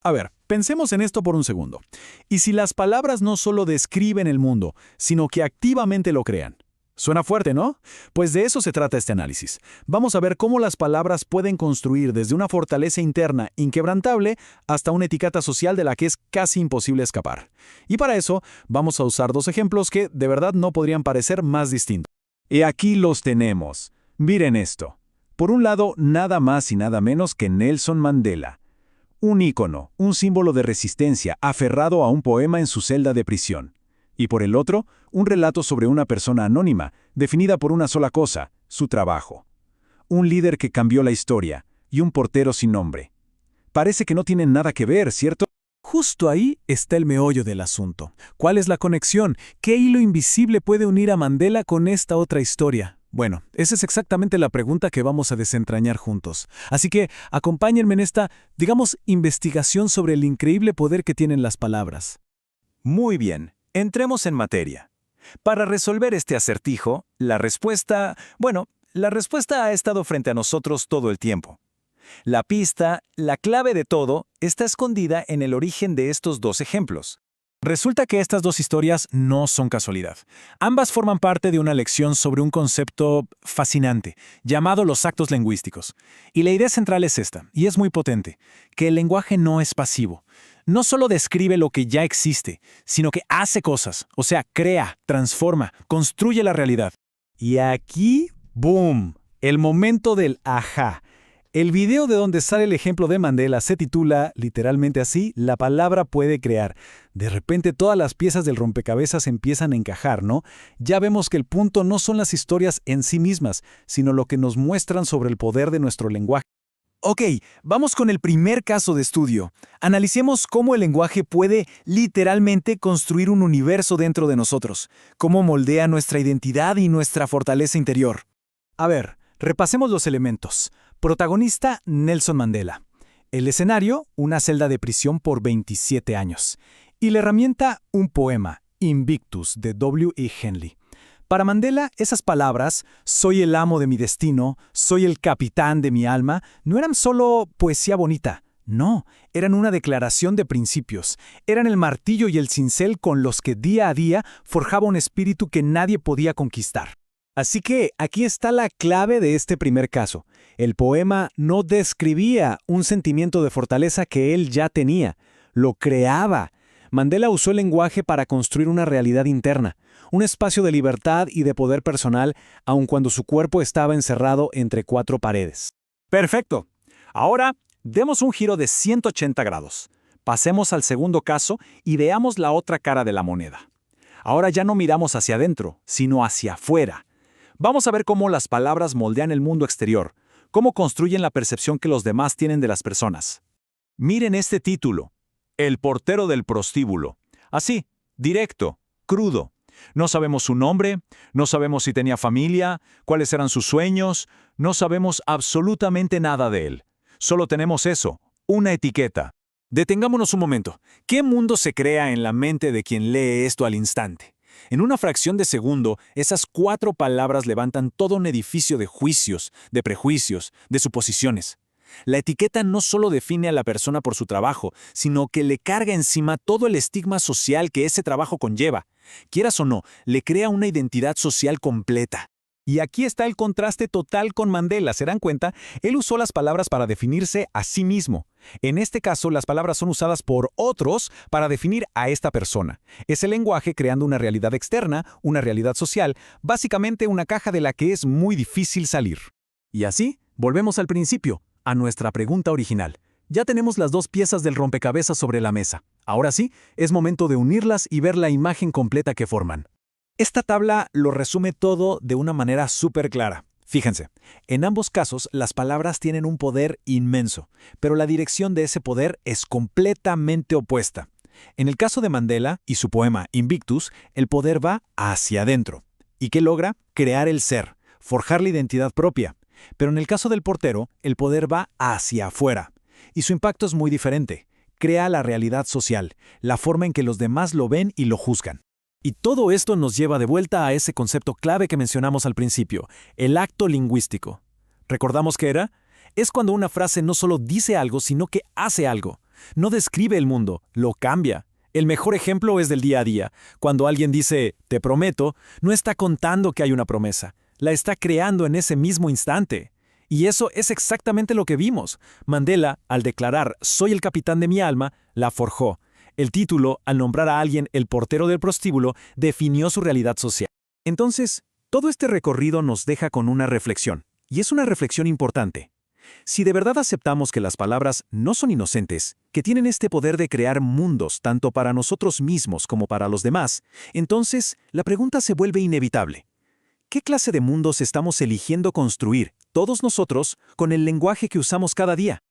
A ver, pensemos en esto por un segundo. ¿Y si las palabras no solo describen el mundo, sino que activamente lo crean? Suena fuerte, ¿no? Pues de eso se trata este análisis. Vamos a ver cómo las palabras pueden construir desde una fortaleza interna inquebrantable hasta una etiqueta social de la que es casi imposible escapar. Y para eso, vamos a usar dos ejemplos que de verdad no podrían parecer más distintos. Y aquí los tenemos. Miren esto. Por un lado, nada más y nada menos que Nelson Mandela. Un ícono, un símbolo de resistencia, aferrado a un poema en su celda de prisión. Y por el otro, un relato sobre una persona anónima, definida por una sola cosa, su trabajo. Un líder que cambió la historia, y un portero sin nombre. Parece que no tienen nada que ver, ¿cierto? Justo ahí está el meollo del asunto. ¿Cuál es la conexión? ¿Qué hilo invisible puede unir a Mandela con esta otra historia? Bueno, esa es exactamente la pregunta que vamos a desentrañar juntos. Así que acompáñenme en esta, digamos, investigación sobre el increíble poder que tienen las palabras. Muy bien, entremos en materia. Para resolver este acertijo, la respuesta ha estado frente a nosotros todo el tiempo. La pista, la clave de todo, está escondida en el origen de estos dos ejemplos. Resulta que estas dos historias no son casualidad. Ambas forman parte de una lección sobre un concepto fascinante, llamado los actos lingüísticos. Y la idea central es esta, y es muy potente, que el lenguaje no es pasivo. No solo describe lo que ya existe, sino que hace cosas, o sea, crea, transforma, construye la realidad. Y aquí, ¡boom!, el momento del ajá. El video de donde sale el ejemplo de Mandela se titula, literalmente así, La palabra puede crear. De repente todas las piezas del rompecabezas empiezan a encajar, ¿no? Ya vemos que el punto no son las historias en sí mismas, sino lo que nos muestran sobre el poder de nuestro lenguaje. Ok, vamos con el primer caso de estudio. Analicemos cómo el lenguaje puede literalmente construir un universo dentro de nosotros, cómo moldea nuestra identidad y nuestra fortaleza interior. A ver, repasemos los elementos. Protagonista, Nelson Mandela. El escenario, una celda de prisión por 27 años. Y la herramienta, un poema, Invictus, de W. E. Henley. Para Mandela, esas palabras, soy el amo de mi destino, soy el capitán de mi alma, no eran solo poesía bonita. No, eran una declaración de principios. Eran el martillo y el cincel con los que día a día forjaba un espíritu que nadie podía conquistar. Así que aquí está la clave de este primer caso. El poema no describía un sentimiento de fortaleza que él ya tenía, lo creaba. Mandela usó el lenguaje para construir una realidad interna, un espacio de libertad y de poder personal, aun cuando su cuerpo estaba encerrado entre cuatro paredes. Perfecto. Ahora, demos un giro de 180 grados. Pasemos al segundo caso y veamos la otra cara de la moneda. Ahora ya no miramos hacia adentro, sino hacia afuera. Vamos a ver cómo las palabras moldean el mundo exterior, cómo construyen la percepción que los demás tienen de las personas. Miren este título, El portero del prostíbulo. Así, directo, crudo. No sabemos su nombre, no sabemos si tenía familia, cuáles eran sus sueños, no sabemos absolutamente nada de él. Solo tenemos eso, una etiqueta. Detengámonos un momento. ¿Qué mundo se crea en la mente de quien lee esto al instante? En una fracción de segundo, esas 4 palabras levantan todo un edificio de juicios, de prejuicios, de suposiciones. La etiqueta no solo define a la persona por su trabajo, sino que le carga encima todo el estigma social que ese trabajo conlleva. Quieras o no, le crea una identidad social completa. Y aquí está el contraste total con Mandela, ¿se dan cuenta? Él usó las palabras para definirse a sí mismo. En este caso, las palabras son usadas por otros para definir a esta persona. Es el lenguaje creando una realidad externa, una realidad social, básicamente una caja de la que es muy difícil salir. Y así, volvemos al principio, a nuestra pregunta original. Ya tenemos las dos piezas del rompecabezas sobre la mesa. Ahora sí, es momento de unirlas y ver la imagen completa que forman. Esta tabla lo resume todo de una manera súper clara. Fíjense, en ambos casos las palabras tienen un poder inmenso, pero la dirección de ese poder es completamente opuesta. En el caso de Mandela y su poema Invictus, el poder va hacia adentro. ¿Y qué logra? Crear el ser, forjar la identidad propia. Pero en el caso del portero, el poder va hacia afuera. Y su impacto es muy diferente. Crea la realidad social, la forma en que los demás lo ven y lo juzgan. Y todo esto nos lleva de vuelta a ese concepto clave que mencionamos al principio, el acto lingüístico. ¿Recordamos qué era? Es cuando una frase no solo dice algo, sino que hace algo. no describe el mundo, lo cambia. El mejor ejemplo es del día a día. Cuando alguien dice, te prometo, no está contando que hay una promesa, la está creando en ese mismo instante. Y eso es exactamente lo que vimos. Mandela, al declarar, soy el capitán de mi alma, la forjó. El título, al nombrar a alguien el portero del prostíbulo, definió su realidad social. Entonces, todo este recorrido nos deja con una reflexión, y es una reflexión importante. Si de verdad aceptamos que las palabras no son inocentes, que tienen este poder de crear mundos tanto para nosotros mismos como para los demás, entonces la pregunta se vuelve inevitable. ¿Qué clase de mundos estamos eligiendo construir, todos nosotros, con el lenguaje que usamos cada día?